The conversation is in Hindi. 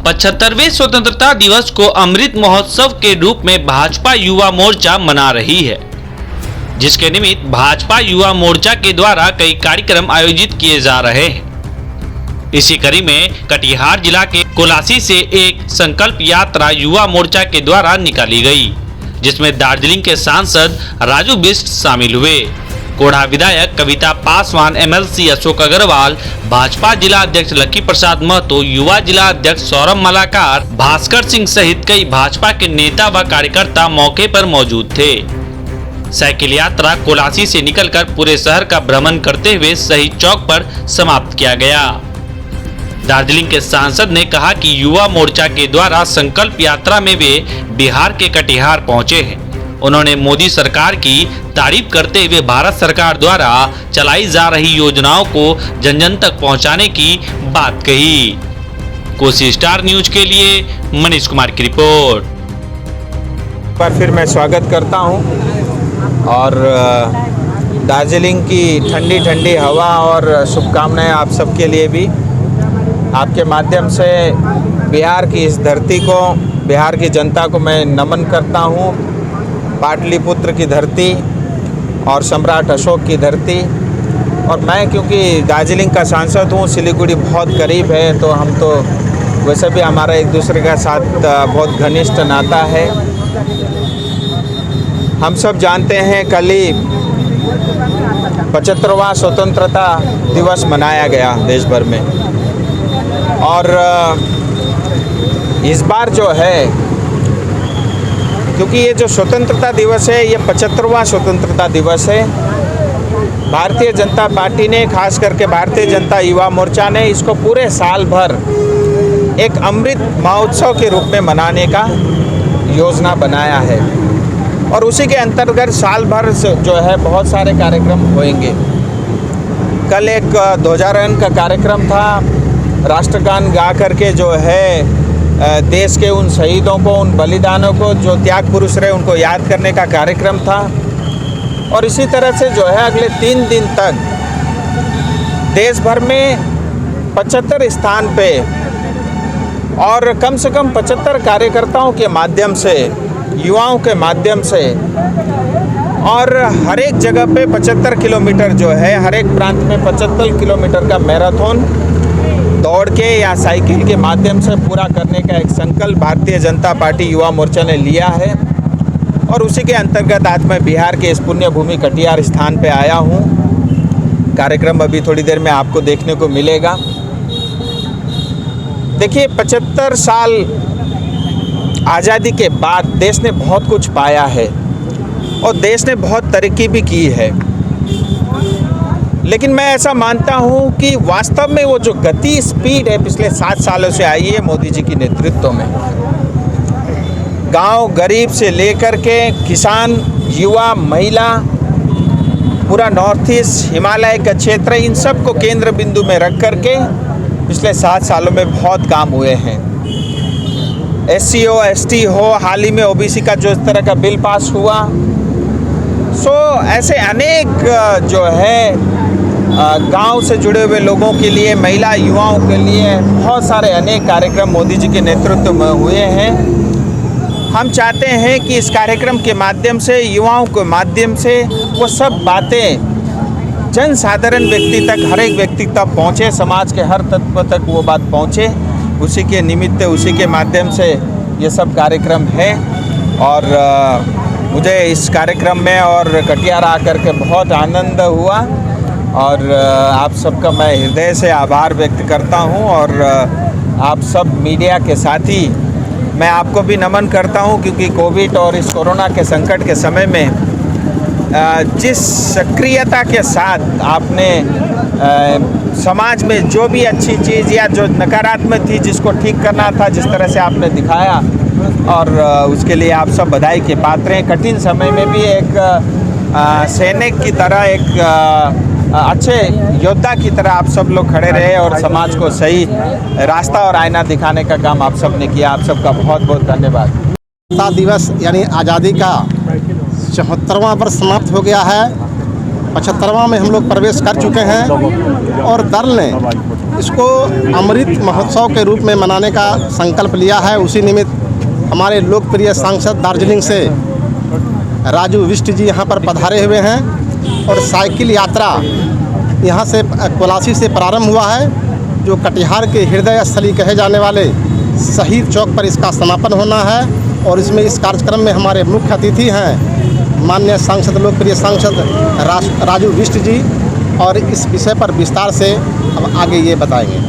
75वें स्वतंत्रता दिवस को अमृत महोत्सव के रूप में भाजपा युवा मोर्चा मना रही है, जिसके निमित्त भाजपा युवा मोर्चा के द्वारा कई कार्यक्रम आयोजित किए जा रहे हैं। इसी कड़ी में कटिहार जिला के कोलासी से एक संकल्प यात्रा युवा मोर्चा के द्वारा निकाली गई, जिसमें दार्जिलिंग के सांसद राजू बिष्ट शामिल हुए। कोढ़ा विधायक कविता पासवान, एमएलसी अशोक अग्रवाल, भाजपा जिला अध्यक्ष लक्की प्रसाद महतो, युवा जिला अध्यक्ष सौरभ मलाकार, भास्कर सिंह सहित कई भाजपा के नेता व कार्यकर्ता मौके पर मौजूद थे। साइकिल यात्रा कोलासी से निकलकर पूरे शहर का भ्रमण करते हुए शहीद चौक पर समाप्त किया गया। दार्जिलिंग के सांसद ने कहा कि युवा मोर्चा के द्वारा संकल्प यात्रा में वे बिहार के कटिहार पहुंचे हैं। उन्होंने मोदी सरकार की तारीफ करते हुए भारत सरकार द्वारा चलाई जा रही योजनाओं को जन जन तक पहुंचाने की बात कही। कोसी स्टार न्यूज के लिए मनीष कुमार की रिपोर्ट। पर फिर मैं स्वागत करता हूं और दार्जिलिंग की ठंडी ठंडी हवा और शुभकामनाएं आप सबके लिए भी। आपके माध्यम से बिहार की इस धरती को, बिहार की जनता को मैं नमन करता हूं। पाटलिपुत्र की धरती और सम्राट अशोक की धरती, और मैं क्योंकि दार्जिलिंग का सांसद हूँ, सिलीगुड़ी बहुत करीब है, तो हम तो वैसे भी हमारा एक दूसरे के साथ बहुत घनिष्ठ नाता है। हम सब जानते हैं कल ही 75वां स्वतंत्रता दिवस मनाया गया देश भर में, और इस बार जो है, क्योंकि ये जो स्वतंत्रता दिवस है ये 75वां स्वतंत्रता दिवस है, भारतीय जनता पार्टी ने, खास करके भारतीय जनता युवा मोर्चा ने इसको पूरे साल भर एक अमृत महोत्सव के रूप में मनाने का योजना बनाया है, और उसी के अंतर्गत साल भर जो है बहुत सारे कार्यक्रम होंगे। कल एक ध्वजारोहण का कार्यक्रम था, राष्ट्रगान गा करके जो है देश के उन शहीदों को, उन बलिदानों को, जो त्याग पुरुष रहे, उनको याद करने का कार्यक्रम था। और इसी तरह से जो है अगले 3 दिन तक देश भर में 75 स्थान पे और कम से कम 75 कार्यकर्ताओं के माध्यम से, युवाओं के माध्यम से, और हर एक जगह पे 75 किलोमीटर जो है, हर एक प्रांत में 75 किलोमीटर का मैराथन दौड़ के या साइकिल के माध्यम से पूरा करने का एक संकल्प भारतीय जनता पार्टी युवा मोर्चा ने लिया है। और उसी के अंतर्गत आज मैं बिहार के इस पुण्य भूमि कटिहार स्थान पे आया हूँ। कार्यक्रम अभी थोड़ी देर में आपको देखने को मिलेगा। देखिए, 75 साल आज़ादी के बाद देश ने बहुत कुछ पाया है और देश ने बहुत तरक्की भी की है, लेकिन मैं ऐसा मानता हूं कि वास्तव में वो जो गति, स्पीड है पिछले 7 सालों से आई है मोदी जी की नेतृत्व में। गांव गरीब से लेकर के किसान, युवा, महिला, पूरा नॉर्थ ईस्ट, हिमालय का क्षेत्र, इन सब को केंद्र बिंदु में रख करके पिछले 7 सालों में बहुत काम हुए हैं। SC हो, ST हो, हाल ही में OBC का जो इस तरह का बिल पास हुआ, ऐसे अनेक जो है गांव से जुड़े हुए लोगों के लिए, महिला युवाओं के लिए बहुत सारे अनेक कार्यक्रम मोदी जी के नेतृत्व में हुए हैं। हम चाहते हैं कि इस कार्यक्रम के माध्यम से, युवाओं के माध्यम से वो सब बातें जन साधारण व्यक्ति तक, हर एक व्यक्ति तक पहुँचे, समाज के हर तत्व तक वो बात पहुँचे। उसी के निमित्त, उसी के माध्यम से ये सब कार्यक्रम है। और मुझे इस कार्यक्रम में और कटिहार आकर के बहुत आनंद हुआ, और आप सबका मैं हृदय से आभार व्यक्त करता हूं। और आप सब मीडिया के साथी, मैं आपको भी नमन करता हूं, क्योंकि कोविड और इस कोरोना के संकट के समय में जिस सक्रियता के साथ आपने समाज में जो भी अच्छी चीज़ या जो नकारात्मक थी, जिसको ठीक करना था, जिस तरह से आपने दिखाया, और उसके लिए आप सब बधाई के पात्र हैं। कठिन समय में भी एक सैनिक की तरह, एक अच्छे योद्धा की तरह आप सब लोग खड़े रहे और समाज को सही रास्ता और आईना दिखाने का काम आप सब ने किया। आप सबका बहुत बहुत धन्यवाद। स्वतंत्रता दिवस यानी आज़ादी का 74वां वर्ष समाप्त हो गया है। 75वां में हम लोग प्रवेश कर चुके हैं, और दल ने इसको अमृत महोत्सव के रूप में मनाने का संकल्प लिया है। उसी निमित्त हमारे लोकप्रिय सांसद दार्जिलिंग से राजू विष्ट जी यहाँ पर पधारे हुए हैं और साइकिल यात्रा यहाँ से कोलासी से प्रारंभ हुआ है, जो कटिहार के हृदय स्थली कहे जाने वाले शहीद चौक पर इसका समापन होना है। और इसमें इस कार्यक्रम में हमारे मुख्य अतिथि हैं माननीय सांसद, लोकप्रिय सांसद राजू विष्ट जी, और इस विषय पर विस्तार से अब आगे ये बताएंगे।